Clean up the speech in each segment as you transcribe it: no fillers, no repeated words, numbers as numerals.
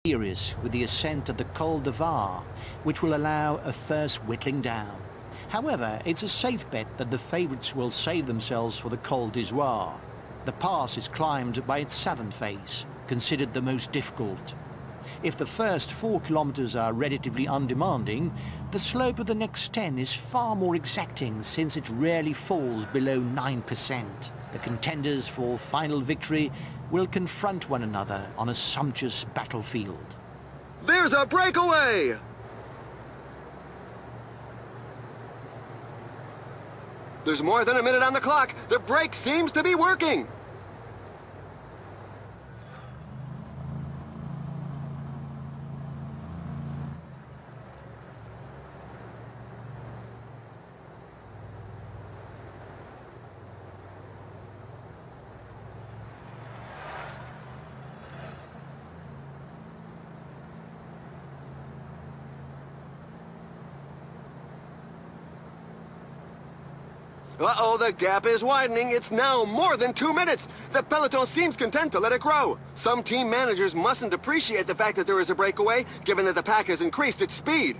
serious with the ascent of the Col de Var, which will allow a first whittling down. However, it's a safe bet that the favourites will save themselves for the Col d'Izoire. The pass is climbed by its southern face, considered the most difficult. If the first 4 kilometers are relatively undemanding, the slope of the next 10 is far more exacting since it rarely falls below 9%. The contenders for final victory will confront one another on a sumptuous battlefield. There's a breakaway! There's more than a minute on the clock. The brake seems to be working. Uh-oh, the gap is widening. It's now more than 2 minutes. The peloton seems content to let it grow. Some team managers mustn't appreciate the fact that there is a breakaway, given that the pack has increased its speed.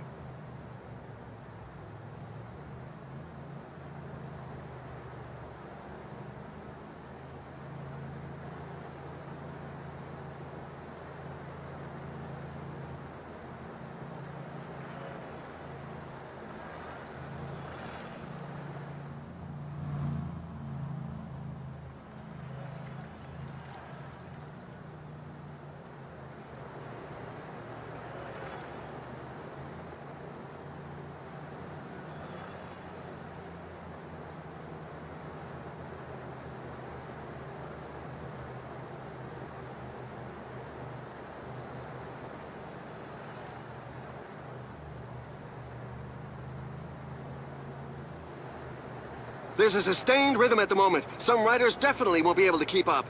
There's a sustained rhythm at the moment. Some riders definitely won't be able to keep up.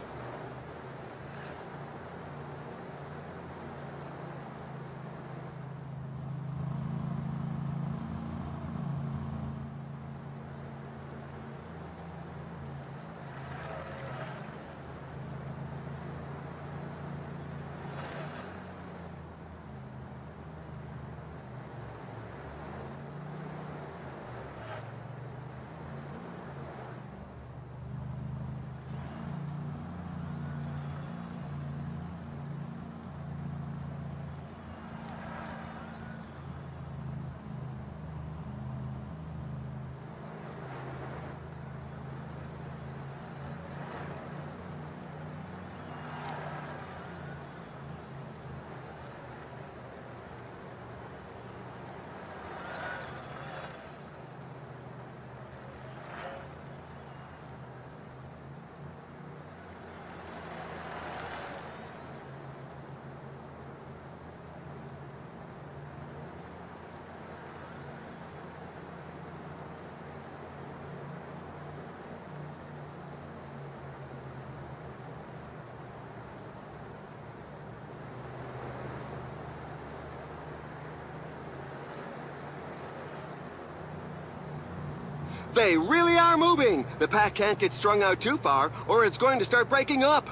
They really are moving! The pack can't get strung out too far, or it's going to start breaking up.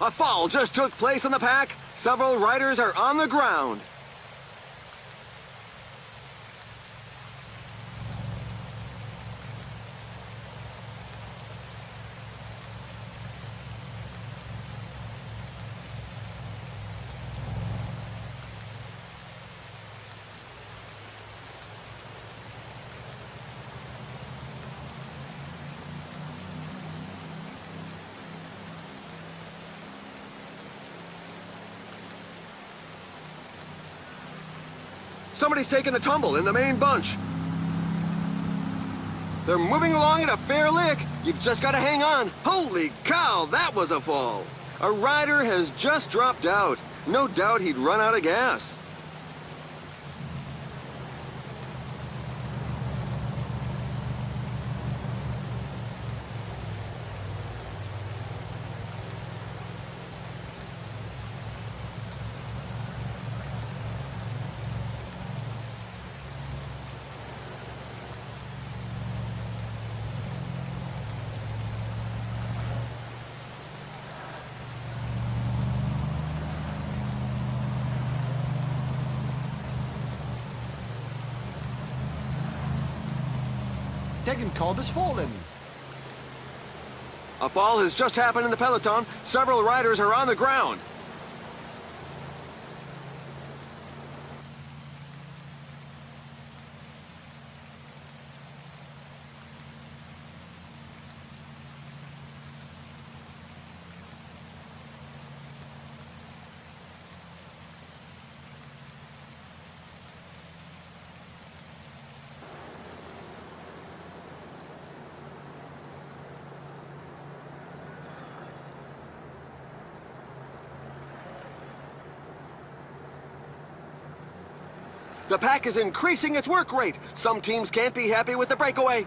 A fall just took place on the pack. Several riders are on the ground. Somebody's taking a tumble in the main bunch. They're moving along at a fair lick. You've just got to hang on. Holy cow, that was a fall. A rider has just dropped out. No doubt he'd run out of gas. Degenkolb has fallen. A fall has just happened in the peloton. Several riders are on the ground. The pack is increasing its work rate. Some teams can't be happy with the breakaway.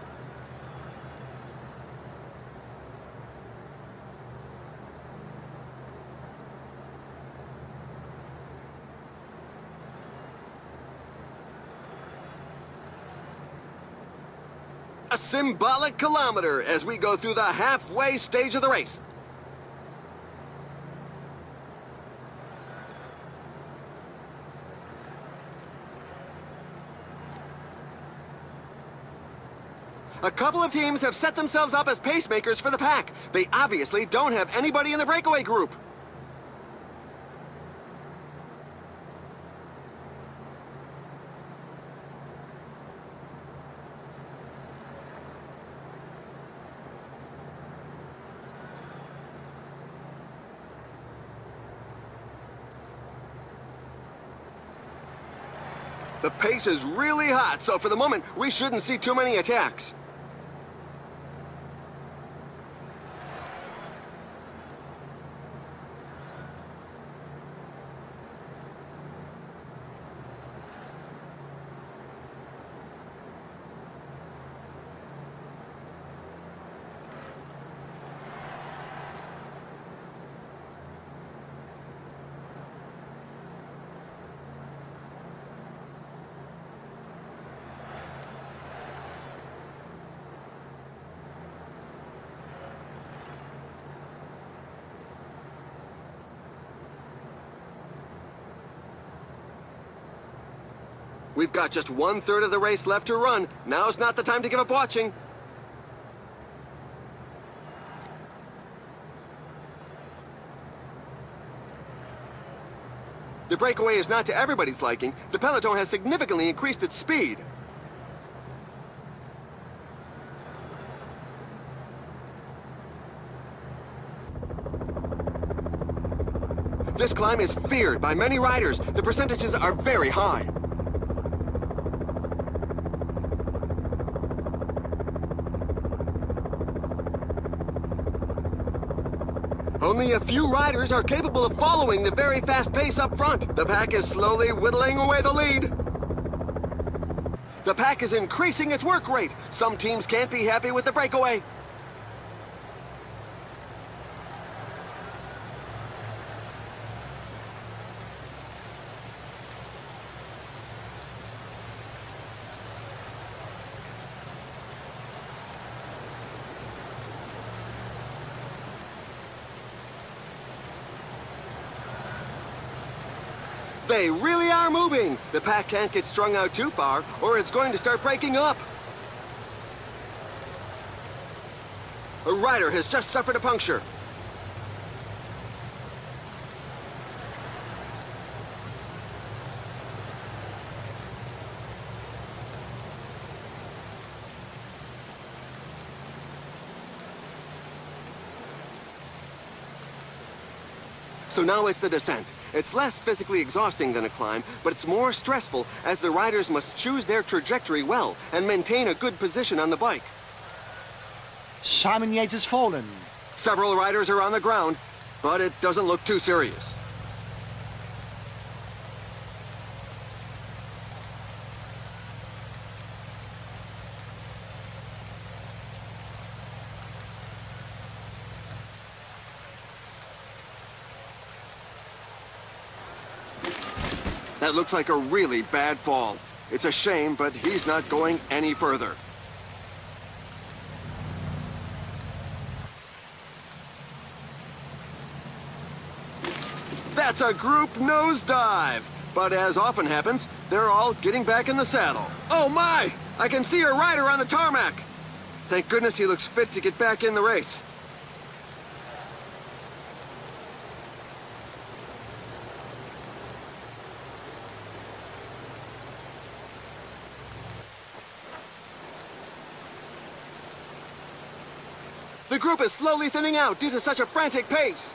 A symbolic kilometer as we go through the halfway stage of the race. A couple of teams have set themselves up as pacemakers for the pack. They obviously don't have anybody in the breakaway group. The pace is really hot, so for the moment, we shouldn't see too many attacks. We've got just 1/3 of the race left to run. Now's not the time to give up watching. The breakaway is not to everybody's liking. The peloton has significantly increased its speed. This climb is feared by many riders. The percentages are very high. Only a few riders are capable of following the very fast pace up front. The pack is slowly whittling away the lead. The pack is increasing its work rate. Some teams can't be happy with the breakaway. They really are moving. The pack can't get strung out too far, or it's going to start breaking up. A rider has just suffered a puncture. So now it's the descent. It's less physically exhausting than a climb, but it's more stressful as the riders must choose their trajectory well and maintain a good position on the bike. Simon Yates has fallen. Several riders are on the ground, but it doesn't look too serious. That looks like a really bad fall. It's a shame, but he's not going any further. That's a group nosedive! But as often happens, they're all getting back in the saddle. Oh my! I can see a rider on the tarmac! Thank goodness he looks fit to get back in the race. The group is slowly thinning out due to such a frantic pace.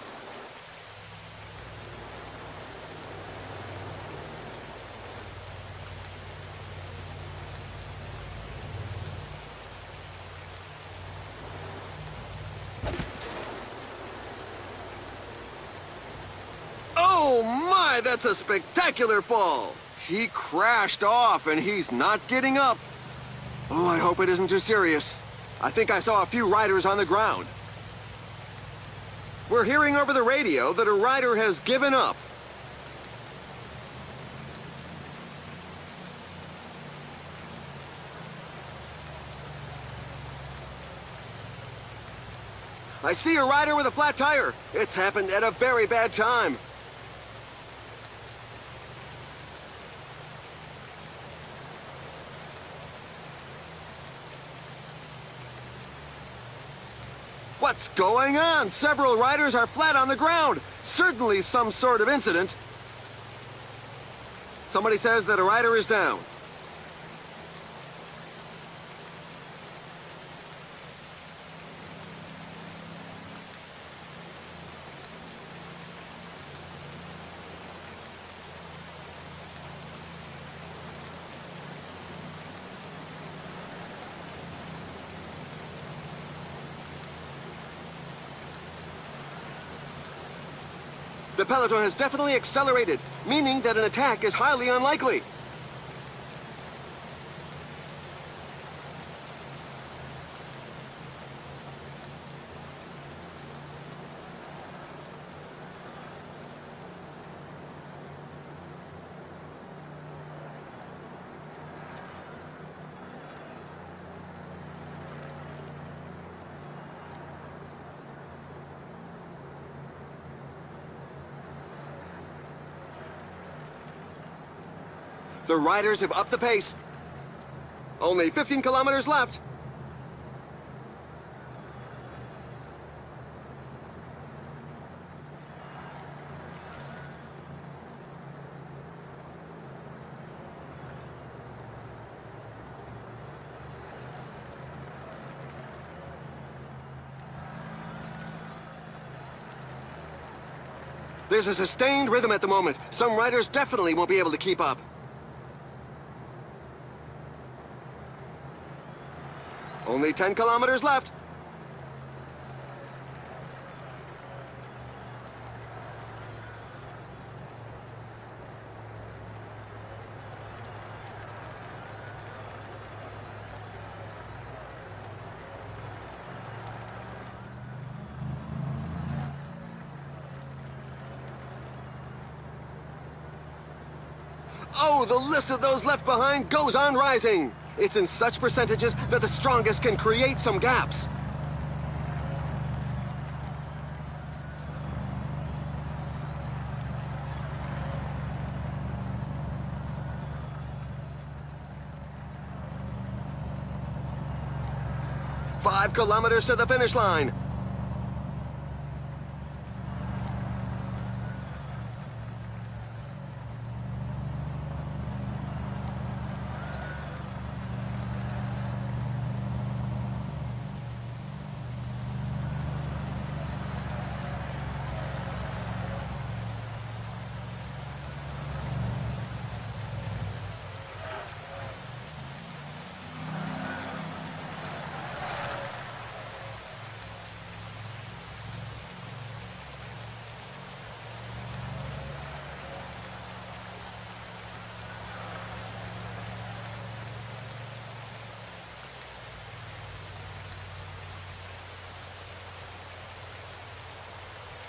Oh my, that's a spectacular fall. He crashed off and he's not getting up. Oh, I hope it isn't too serious. I think I saw a few riders on the ground. We're hearing over the radio that a rider has given up. I see a rider with a flat tire. It's happened at a very bad time. What's going on? Several riders are flat on the ground. Certainly some sort of incident. Somebody says that a rider is down. The peloton has definitely accelerated, meaning that an attack is highly unlikely. The riders have upped the pace. Only 15 kilometers left. There's a sustained rhythm at the moment. Some riders definitely won't be able to keep up. Only 10 kilometers left. Oh, the list of those left behind goes on rising. It's in such percentages that the strongest can create some gaps. Five kilometers to the finish line.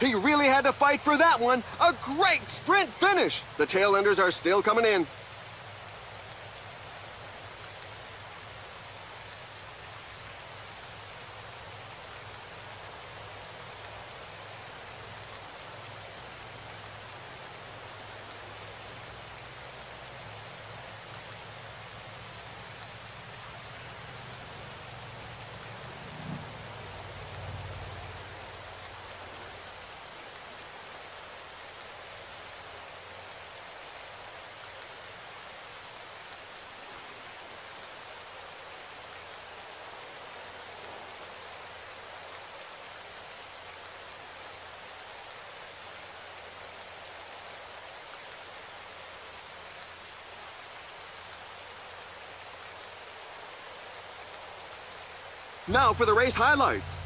He really had to fight for that one. A great sprint finish. The tail enders are still coming in. Now for the race highlights.